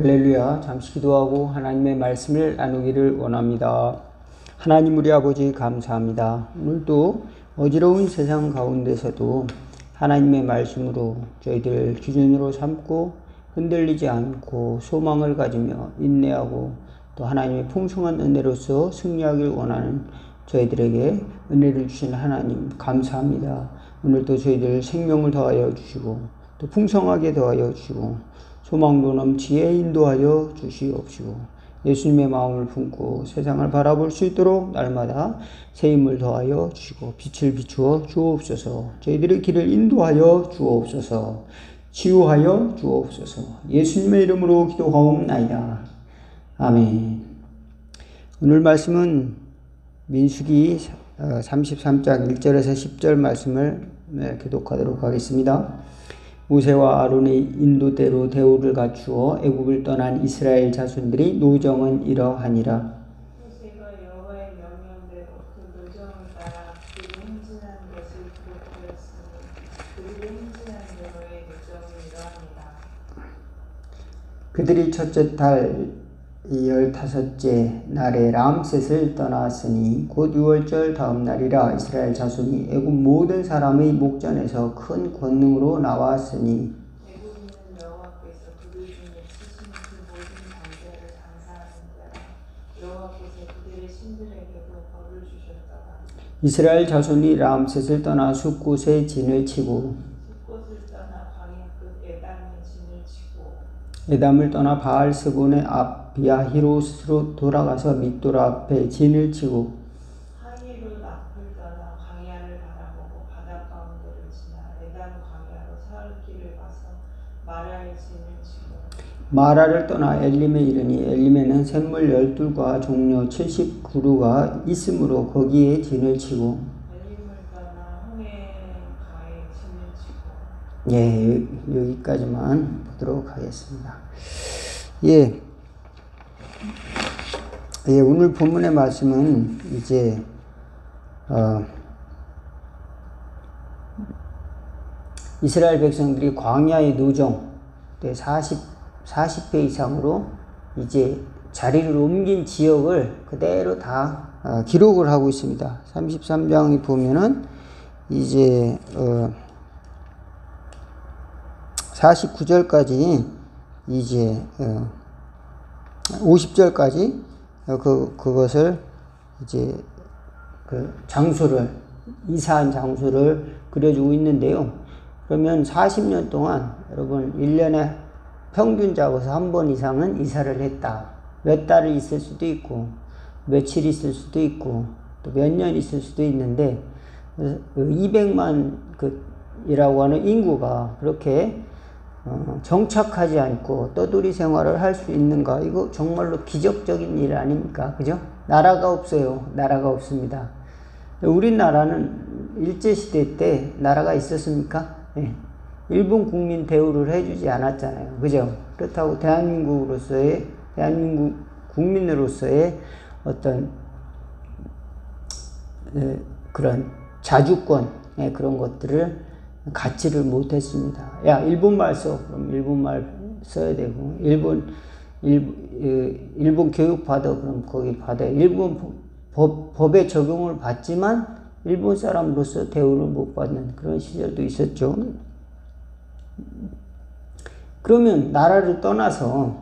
할렐루야. 잠시 기도하고 하나님의 말씀을 나누기를 원합니다. 하나님 우리 아버지 감사합니다. 오늘도 어지러운 세상 가운데서도 하나님의 말씀으로 저희들 기준으로 삼고 흔들리지 않고 소망을 가지며 인내하고 또 하나님의 풍성한 은혜로서 승리하길 원하는 저희들에게 은혜를 주신 하나님 감사합니다. 오늘도 저희들 생명을 더하여 주시고 또 풍성하게 더하여 주시고 소망도 넘치게 인도하여 주시옵시고 예수님의 마음을 품고 세상을 바라볼 수 있도록 날마다 새 힘을 더하여 주시고 빛을 비추어 주옵소서. 저희들의 길을 인도하여 주옵소서. 치유하여 주옵소서. 예수님의 이름으로 기도하옵나이다. 아멘. 오늘 말씀은 민수기 33장 1절에서 10절 말씀을 교독하도록 하겠습니다. 모세와 아론의 인도대로 대우를 갖추어 애굽을 떠난 이스라엘 자손들이 노정은 이러하니라. 모세가 여호와의 명령대로 그 노정을 따라 그들이 행진한 것을 기록하였으니 그들이 행진한 대로의 노정은 이러하니라. 그들이 첫째 달 15째 날에 람셋을 떠났으니 곧 6월절 다음 날이라. 이스라엘 자손이 애굽 모든 사람의 목전에서 큰 권능으로 나왔으니 애굽인은 여호와께서 그들 중에 치신 그 모든 방자를 장사하는 자라. 여호와께서 그들의 신들에게도 벌을 주셨다가 이스라엘 자손이 람셋을 떠나 숫곳에 진을 치고 숲곳을 떠나 광야 끝 에담에 진을 치고 에담을 떠나 바알스본의 앞 비아히롯으로 돌아가서 밋돌 앞에 진을 치고 하이롯 앞을 떠나 광야를 바라보고 바다 가운데를 지나 에담 광야로 사흘 길을 가서 마라의 진을 치고 마라를 떠나 엘림에 이르니 엘림에는 샘물 12과 종려 70그루가 있으므로 거기에 진을 치고 엘림을 떠나 홍해가에 진을 치고 예, 여기까지만 보도록 하겠습니다. 예, 오늘 본문의 말씀은 이제 이스라엘 백성들이 광야의 노정 때 40배 이상으로 이제 자리를 옮긴 지역을 그대로 다 기록을 하고 있습니다. 33장에 보면은 이제 49절까지 이제 50절까지 그것을 이제 그 장소를 이사한 장소를 그려주고 있는데요. 그러면 40년 동안 여러분 1년에 평균 잡아서 한 번 이상은 이사를 했다. 몇 달을 있을 수도 있고 며칠 있을 수도 있고 또 몇 년 있을 수도 있는데 200만 이라고 하는 인구가 그렇게 정착하지 않고 떠돌이 생활을 할 수 있는가? 이거 정말로 기적적인 일 아닙니까? 그죠? 나라가 없어요. 나라가 없습니다. 우리나라는 일제시대 때 나라가 있었습니까? 네. 일본 국민 대우를 해주지 않았잖아요. 그죠? 그렇다고 대한민국 국민으로서의 어떤 그런 자주권, 그런 것들을 갖지를 못했습니다. 야, 일본말 써. 그럼 일본말 써야 되고, 일본 교육 받아. 그럼 거기 받아. 일본 법의 적용을 받지만, 일본 사람으로서 대우를 못 받는 그런 시절도 있었죠. 그러면 나라를 떠나서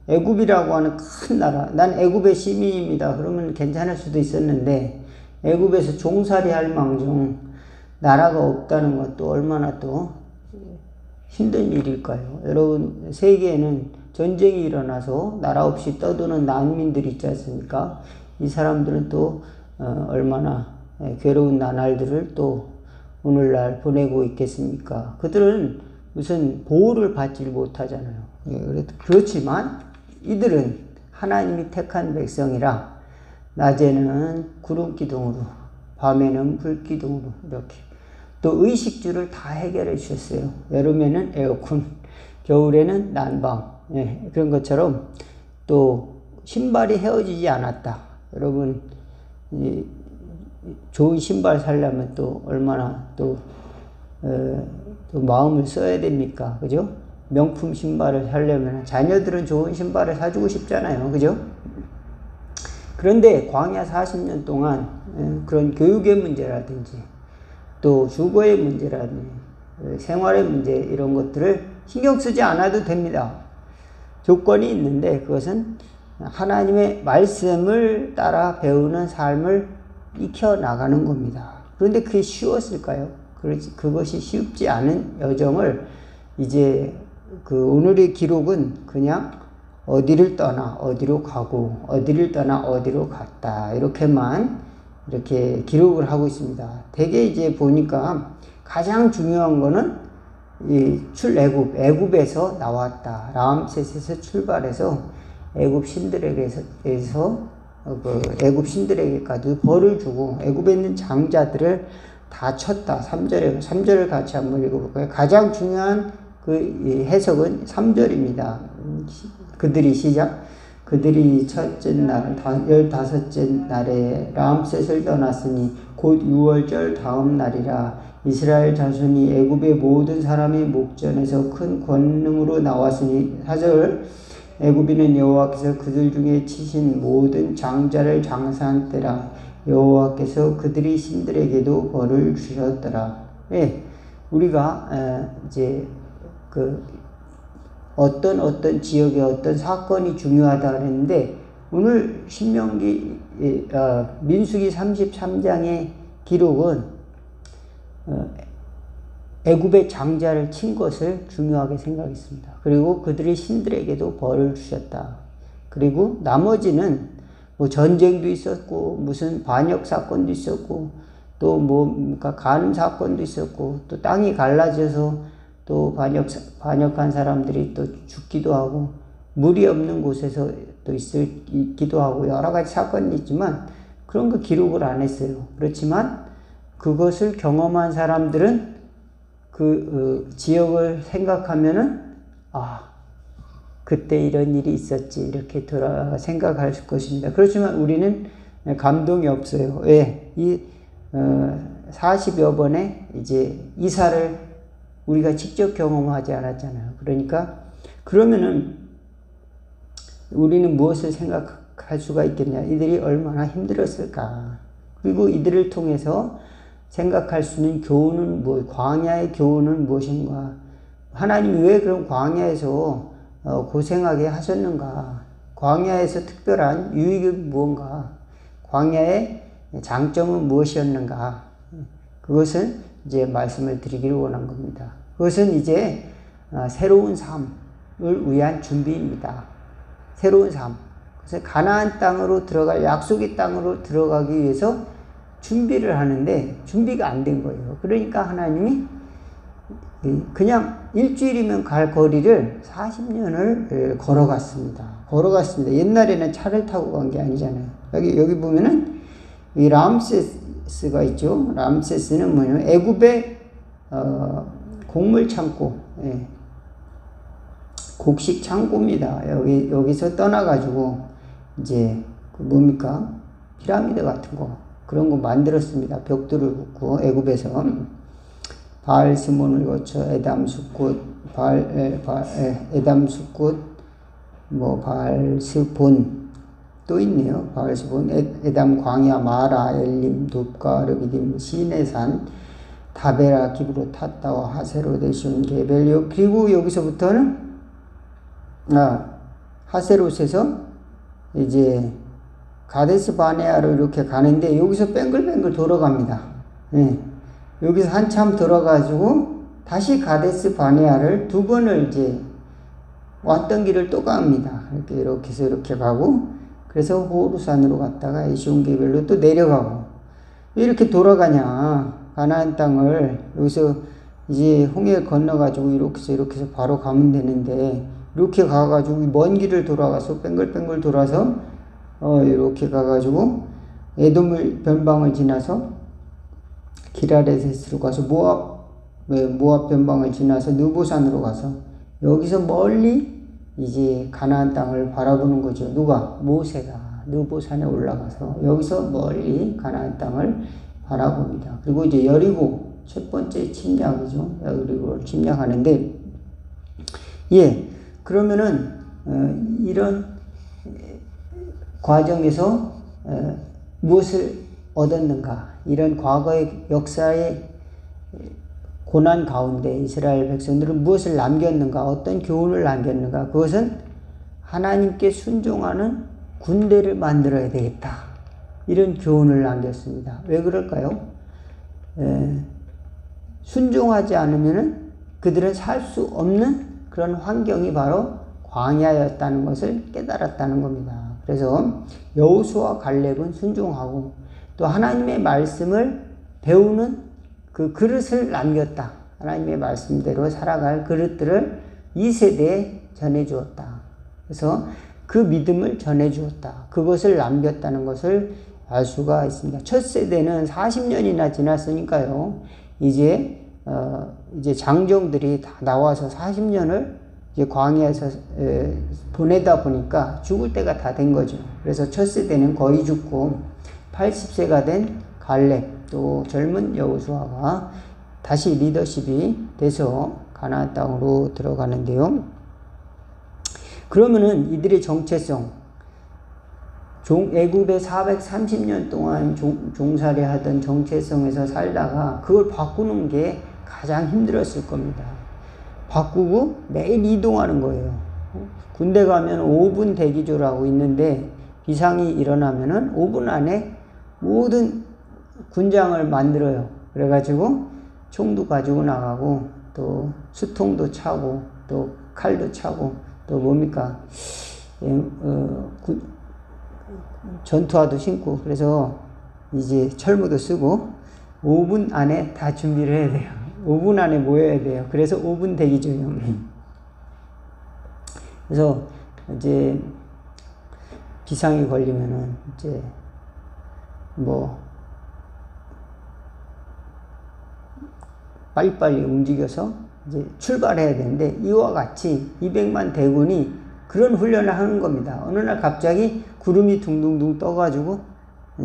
애굽이라고 하는 큰 나라, 난 애굽의 시민입니다. 그러면 괜찮을 수도 있었는데, 애굽에서 종살이 할 망정, 나라가 없다는 것도 얼마나 또 힘든 일일까요? 여러분, 세계에는 전쟁이 일어나서 나라 없이 떠도는 난민들이 있지 않습니까? 이 사람들은 또 얼마나 괴로운 나날들을 또 오늘날 보내고 있겠습니까? 그들은 무슨 보호를 받지 못하잖아요. 그렇지만 이들은 하나님이 택한 백성이라 낮에는 구름 기둥으로 밤에는 불 기둥으로 이렇게 또 의식주를 다 해결해 주셨어요. 여름에는 에어컨, 겨울에는 난방, 그런 것처럼 또 신발이 헤어지지 않았다. 여러분 좋은 신발 사려면 또 얼마나 또 마음을 써야 됩니까? 그죠? 명품 신발을 사려면 자녀들은 좋은 신발을 사주고 싶잖아요. 그죠? 그런데 광야 40년 동안 그런 교육의 문제라든지 또 주거의 문제라든지 생활의 문제 이런 것들을 신경 쓰지 않아도 됩니다. 조건이 있는데 그것은 하나님의 말씀을 따라 배우는 삶을 익혀 나가는 겁니다. 그런데 그게 쉬웠을까요? 그것이 쉽지 않은 여정을 이제 오늘의 기록은 그냥 어디를 떠나 어디로 가고 어디를 떠나 어디로 갔다 이렇게만 이렇게 기록을 하고 있습니다. 대개 이제 보니까 가장 중요한 거는 이 애굽에서 나왔다. 라암셋에서 출발해서 애굽 신들에게서 애굽 신들에게까지 벌을 주고 애굽에 있는 장자들을 다 쳤다. 3절을 같이 한번 읽어볼까요? 가장 중요한 해석은 3절입니다. 그들이 첫째 날 15째 날에 라암셋을 떠났으니 곧 6월절 다음 날이라. 이스라엘 자손이 애굽의 모든 사람의 목전에서 큰 권능으로 나왔으니 4절 애굽인은 여호와께서 그들 중에 치신 모든 장자를 장사한 때라. 여호와께서 그들이 신들에게도 벌을 주셨더라. 예, 우리가 이제 어떤 지역에 어떤 사건이 중요하다 그랬는데 오늘 민수기 33장의 기록은 애굽의 장자를 친 것을 중요하게 생각했습니다. 그리고 그들이 신들에게도 벌을 주셨다. 그리고 나머지는 뭐 전쟁도 있었고 무슨 반역 사건도 있었고 또 간음 사건도 있었고 또 땅이 갈라져서 또 반역한 사람들이 또 죽기도 하고 물이 없는 곳에서 또 있기도 하고 여러 가지 사건이 있지만 그런 거 기록을 안 했어요. 그렇지만 그것을 경험한 사람들은 지역을 생각하면은 그때 이런 일이 있었지 이렇게 생각할 것입니다. 그렇지만 우리는 감동이 없어요. 왜? 40여 번의 이제 이사를 우리가 직접 경험하지 않았잖아요. 그러면은 우리는 무엇을 생각할 수가 있겠냐? 이들이 얼마나 힘들었을까? 그리고 이들을 통해서 생각할 수 있는 교훈은 광야의 교훈은 무엇인가? 하나님이 왜 그런 광야에서 고생하게 하셨는가? 광야에서 특별한 유익은 무언가? 광야의 장점은 무엇이었는가? 그것은 이제 말씀을 드리기를 원한 겁니다. 그것은 이제 새로운 삶을 위한 준비입니다. 새로운 삶. 그래서 가나안 땅으로 약속의 땅으로 들어가기 위해서 준비를 하는데 준비가 안 된 거예요. 그러니까 하나님이 그냥 일주일이면 갈 거리를 40년을 걸어갔습니다. 옛날에는 차를 타고 간 게 아니잖아요. 여기 보면은 이 람세스가 있죠. 람세스는 뭐냐면 애굽의 곡물 창고, 곡식 창고입니다. 여기서 떠나가지고 이제 피라미드 같은 거 그런 거 만들었습니다. 벽돌을 붓고 애굽에서 바알스몬을 거쳐 에담숲꽃, 바알스본 또 있네요. 바알스본, 에담 광야, 마라, 엘림, 돕가, 르비딤, 시내산, 다베라, 기브로, 탔다와 하세로, 데시온, 게벨. 그리고 여기서부터는 하세롯에서 이제 가데스 바네아로 이렇게 가는데 여기서 뱅글뱅글 돌아갑니다. 여기서 한참 돌아가지고 다시 가데스 바네아를 2번을 이제 왔던 길을 또 갑니다. 이렇게 해서 이렇게 가고 그래서 호르산으로 갔다가 에시온게벨로 또 내려가고 왜 이렇게 돌아가냐? 가나안 땅을 여기서 이제 홍해 건너가지고 이렇게 해서 바로 가면 되는데 이렇게 가가지고 먼 길을 돌아가서 뱅글뱅글 돌아서 이렇게 가가지고 에돔을 변방을 지나서 기라레셋으로 가서 모압 변방을 지나서 느보산으로 가서 여기서 멀리 이제 가나안 땅을 바라보는 거죠. 누가? 모세가 느보산에 올라가서 여기서 멀리 가나안 땅을 바라봅니다. 그리고 이제 여리고 첫 번째 침략이죠. 여리고를 침략하는데 예, 그러면은 이런 과정에서 무엇을 얻었는가? 이런 과거의 역사의 고난 가운데 이스라엘 백성들은 무엇을 남겼는가? 어떤 교훈을 남겼는가? 그것은 하나님께 순종하는 군대를 만들어야 되겠다. 이런 교훈을 남겼습니다. 왜 그럴까요? 순종하지 않으면은 그들은 살 수 없는 그런 환경이 바로 광야였다는 것을 깨달았다는 겁니다. 그래서 여호수아 갈렙은 순종하고 또 하나님의 말씀을 배우는 그 그릇을 남겼다. 하나님의 말씀대로 살아갈 그릇들을 2세대에 전해주었다. 그래서 그 믿음을 전해주었다. 그것을 남겼다는 것을 알 수가 있습니다. 첫 세대는 40년이나 지났으니까요. 이제 장정들이 다 나와서 40년을 이제 광야에서 보내다 보니까 죽을 때가 다 된 거죠. 그래서 첫 세대는 거의 죽고 80세가 된 갈렙 또 젊은 여호수아가 다시 리더십이 돼서 가나안 땅으로 들어가는데요. 그러면은 이들의 정체성, 애굽에 430년 동안 종살이 하던 정체성에서 살다가 그걸 바꾸는 게 가장 힘들었을 겁니다. 바꾸고 매일 이동하는 거예요. 군대 가면 5분 대기조라고 있는데 비상이 일어나면은 5분 안에 모든 군장을 만들어요. 그래가지고 총도 가지고 나가고 또 수통도 차고 또 칼도 차고 또 뭡니까 전투화도 신고 그래서 이제 철무도 쓰고 5분 안에 다 준비를 해야 돼요. 5분 안에 모여야 돼요. 그래서 5분 대기조요. 그래서 이제 비상이 걸리면은 이제 뭐 빨리빨리 움직여서 이제 출발해야 되는데 이와 같이 200만 대군이 그런 훈련을 하는 겁니다. 어느 날 갑자기 구름이 둥둥둥 떠가지고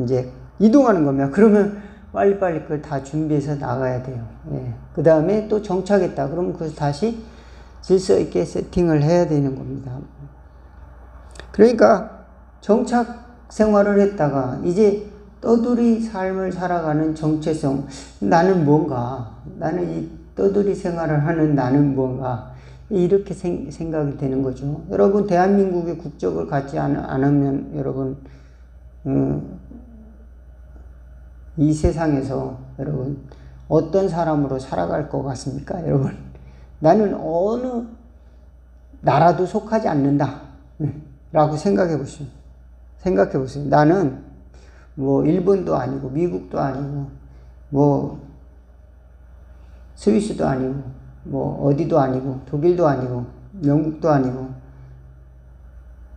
이제 이동하는 겁니다. 그러면 빨리빨리 그걸 다 준비해서 나가야 돼요. 예. 그 다음에 또 정착했다. 그러면 그것을 다시 질서 있게 세팅을 해야 되는 겁니다. 그러니까 정착 생활을 했다가 이제 떠돌이 삶을 살아가는 정체성, 나는 뭔가, 나는 이 떠돌이 생활을 하는 나는 뭔가, 이렇게 생각이 되는 거죠. 여러분, 대한민국의 국적을 갖지 않으면 여러분, 이 세상에서 여러분, 어떤 사람으로 살아갈 것 같습니까? 여러분, 나는 어느 나라도 속하지 않는다. 라고 생각해 보세요. 나는 뭐 일본도 아니고 미국도 아니고 뭐 스위스도 아니고 뭐 어디도 아니고 독일도 아니고 영국도 아니고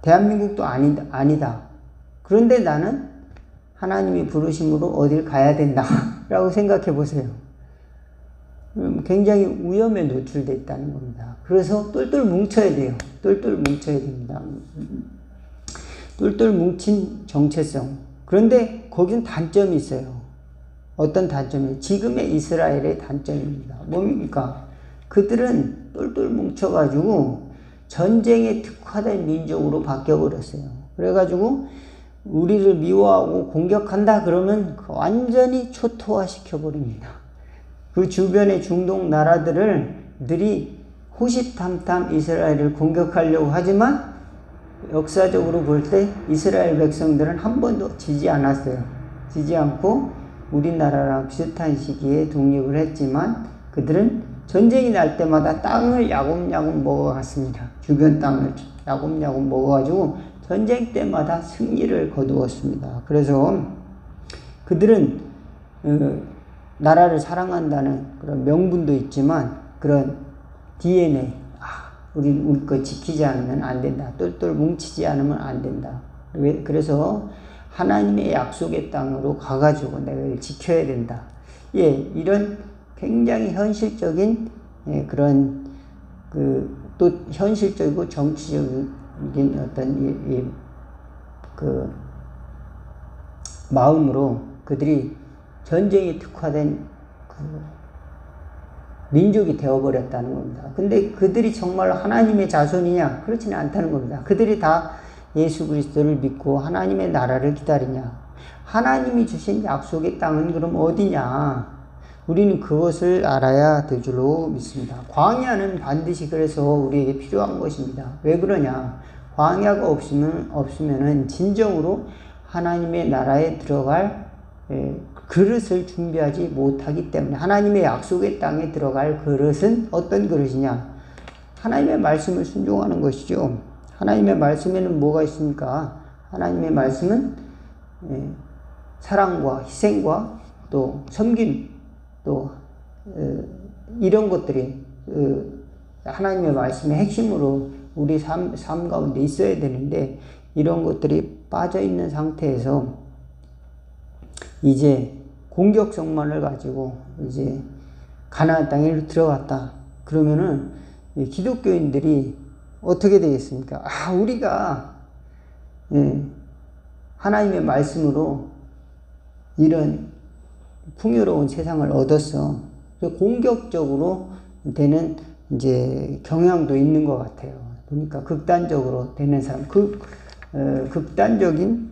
대한민국도 아니다. 그런데 나는 하나님이 부르심으로 어딜 가야 된다 라고 생각해 보세요. 굉장히 위험에 노출되어 있다는 겁니다. 그래서 똘똘 뭉쳐야 돼요. 똘똘 뭉쳐야 됩니다. 똘똘 뭉친 정체성. 그런데 거긴 단점이 있어요. 어떤 단점이? 지금의 이스라엘의 단점입니다. 뭡니까? 그들은 똘똘 뭉쳐가지고 전쟁에 특화된 민족으로 바뀌어버렸어요. 그래가지고 우리를 미워하고 공격한다 그러면 완전히 초토화시켜버립니다. 그 주변의 중동 나라들이 호시탐탐 이스라엘을 공격하려고 하지만 역사적으로 볼 때 이스라엘 백성들은 한 번도 지지 않았어요. 지지 않고 우리나라랑 비슷한 시기에 독립을 했지만 그들은 전쟁이 날 때마다 땅을 야곱야곱 먹어갔습니다. 주변 땅을 야곱야곱 먹어가지고 전쟁 때마다 승리를 거두었습니다. 그래서 그들은 나라를 사랑한다는 그런 명분도 있지만 그런 DNA, 우리 거 지키지 않으면 안 된다. 똘똘 뭉치지 않으면 안 된다. 그래서 하나님의 약속의 땅으로 가가지고 내가 이걸 지켜야 된다. 예, 이런 굉장히 현실적인 그런 또 현실적이고 정치적인 어떤 그 마음으로 그들이 전쟁에 특화된 민족이 되어버렸다는 겁니다. 근데 그들이 정말 하나님의 자손이냐? 그렇지는 않다는 겁니다. 그들이 다 예수 그리스도를 믿고 하나님의 나라를 기다리냐? 하나님이 주신 약속의 땅은 그럼 어디냐? 우리는 그것을 알아야 될 줄로 믿습니다. 광야는 반드시 그래서 우리에게 필요한 것입니다. 왜 그러냐? 광야가 없으면은 진정으로 하나님의 나라에 들어갈 그릇을 준비하지 못하기 때문에, 하나님의 약속의 땅에 들어갈 그릇은 어떤 그릇이냐? 하나님의 말씀을 순종하는 것이죠. 하나님의 말씀에는 뭐가 있습니까? 하나님의 말씀은 사랑과 희생과 또 섬김, 또 이런 것들이 하나님의 말씀의 핵심으로 우리 삶 가운데 있어야 되는데, 이런 것들이 빠져 있는 상태에서 이제 공격성만을 가지고 이제 가나안 땅에 들어갔다. 그러면은 기독교인들이 어떻게 되겠습니까? 우리가 하나님의 말씀으로 이런 풍요로운 세상을 얻었어. 공격적으로 되는 이제 경향도 있는 것 같아요. 그러니까 극단적으로 되는 사람, 극단적인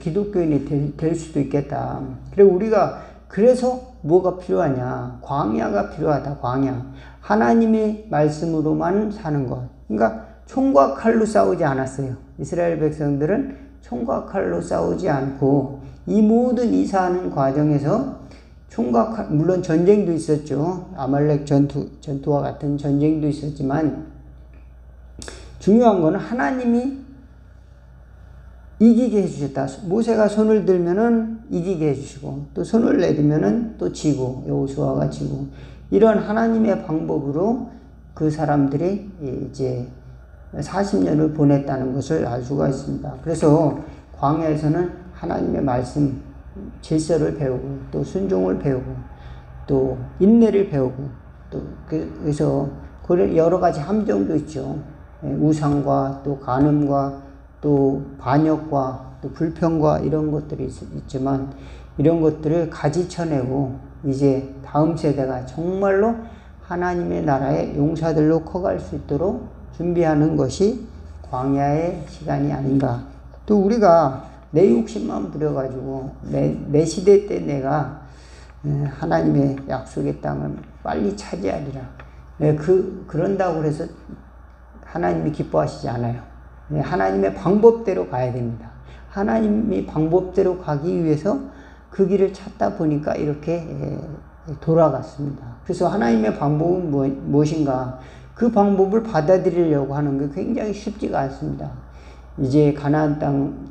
기독교인이 될 수도 있겠다. 그리고 우리가 그래서 뭐가 필요하냐? 광야가 필요하다. 광야. 하나님의 말씀으로만 사는 것. 그러니까 총과 칼로 싸우지 않았어요. 이스라엘 백성들은 총과 칼로 싸우지 않고 이 모든 이사하는 과정에서 총과 칼, 물론 전쟁도 있었죠. 아말렉 전투와 같은 전쟁도 있었지만 중요한 거는 하나님이 이기게 해주셨다. 모세가 손을 들면은 이기게 해주시고, 또 손을 내리면은 또 지고, 여호수아가 지고, 이런 하나님의 방법으로 그 사람들이 이제 40년을 보냈다는 것을 알 수가 있습니다. 그래서 광야에서는 하나님의 말씀, 질서를 배우고, 또 순종을 배우고, 또 인내를 배우고, 또 그래서 여러 가지 함정도 있죠. 우상과 또 간음과 또 반역과 또 불평과 이런 것들이 있지만, 이런 것들을 가지쳐내고 이제 다음 세대가 정말로 하나님의 나라의 용사들로 커갈 수 있도록 준비하는 것이 광야의 시간이 아닌가. 또 우리가 내 욕심만 부려가지고 내 시대 때 내가 하나님의 약속의 땅을 빨리 차지하리라. 그런다고 해서 하나님이 기뻐하시지 않아요. 하나님의 방법대로 가야 됩니다. 하나님이 방법대로 가기 위해서 그 길을 찾다 보니까 이렇게 돌아갔습니다. 그래서 하나님의 방법은 무엇인가? 그 방법을 받아들이려고 하는 게 굉장히 쉽지가 않습니다. 이제 가나안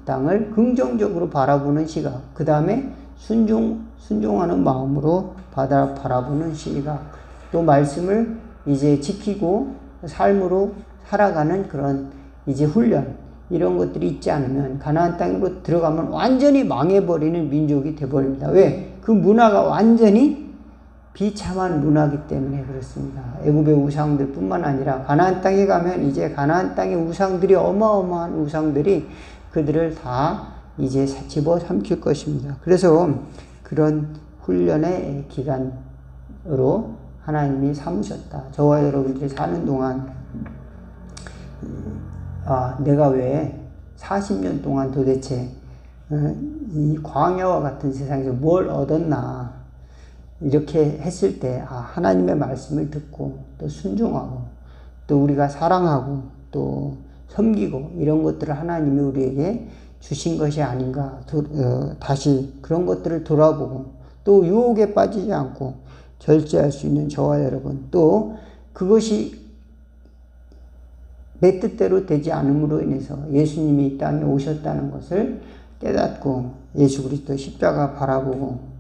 땅을 긍정적으로 바라보는 시각, 그 다음에 순종하는 마음으로 바라보는 시각, 또 말씀을 이제 지키고 삶으로 살아가는 그런 이제 훈련, 이런 것들이 있지 않으면 가나안 땅으로 들어가면 완전히 망해버리는 민족이 되어버립니다. 왜? 그 문화가 완전히 비참한 문화이기 때문에 그렇습니다. 애굽의 우상들 뿐만 아니라 가나안 땅에 가면 이제 가나안 땅의 우상들이, 어마어마한 우상들이 그들을 다 이제 집어삼킬 것입니다. 그래서 그런 훈련의 기간으로 하나님이 삼으셨다. 저와 여러분들이 사는 동안 내가 왜 40년 동안 도대체 이 광야와 같은 세상에서 뭘 얻었나, 이렇게 했을 때 하나님의 말씀을 듣고 또 순종하고 또 우리가 사랑하고 또 섬기고 이런 것들을 하나님이 우리에게 주신 것이 아닌가. 다시 그런 것들을 돌아보고 또 유혹에 빠지지 않고 절제할 수 있는 저와 여러분, 또 그것이 내 뜻대로 되지 않음으로 인해서 예수님이 이 땅에 오셨다는 것을 깨닫고 예수 그리스도 십자가 바라보고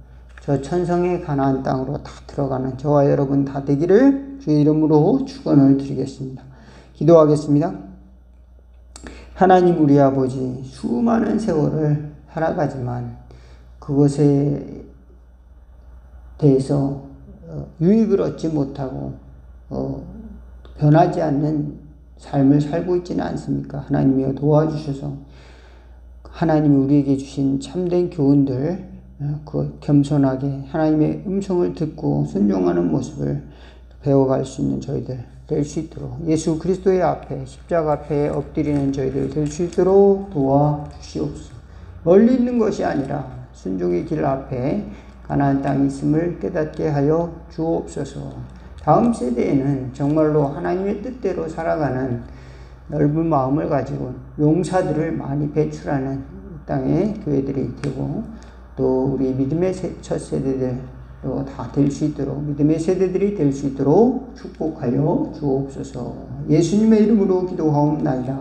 저 천성의 가나안 땅으로 다 들어가는 저와 여러분 다 되기를 주의 이름으로 축원을 드리겠습니다. 기도하겠습니다. 하나님 우리 아버지, 수많은 세월을 살아가지만 그것에 대해서 유익을 얻지 못하고 변하지 않는 삶을 살고 있지는 않습니까? 하나님이여 도와주셔서 하나님이 우리에게 주신 참된 교훈들, 그 겸손하게 하나님의 음성을 듣고 순종하는 모습을 배워갈 수 있는 저희들 될 수 있도록 예수 그리스도의 앞에 십자가 앞에 엎드리는 저희들 될 수 있도록 도와주시옵소서. 멀리 있는 것이 아니라 순종의 길 앞에 가나안 땅이 있음을 깨닫게 하여 주옵소서. 다음 세대에는 정말로 하나님의 뜻대로 살아가는 넓은 마음을 가지고 용사들을 많이 배출하는 땅의 교회들이 되고 또 우리 믿음의 첫 세대들도 다 될 수 있도록 믿음의 세대들이 될 수 있도록 축복하여 주옵소서. 예수님의 이름으로 기도하옵나이다.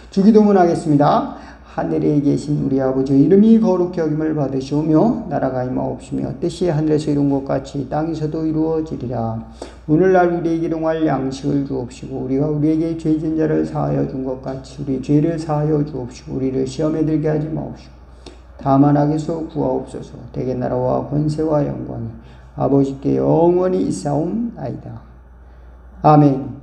주기도문 하겠습니다. 하늘에 계신 우리 아버지 이름이 거룩히 여김을 받으시오며 나라가 임하옵시며 뜻이 하늘에서 이룬 것 같이 땅에서도 이루어지리라. 오늘날 우리에게 일용할 양식을 주옵시고 우리가 우리에게 죄진 자를 사하여 준 것 같이 우리 죄를 사하여 주옵시고 우리를 시험에 들게 하지 마옵시고 다만 악에서 구하옵소서. 대개 나라와 권세와 영광이 아버지께 영원히 있사옵나이다. 아멘.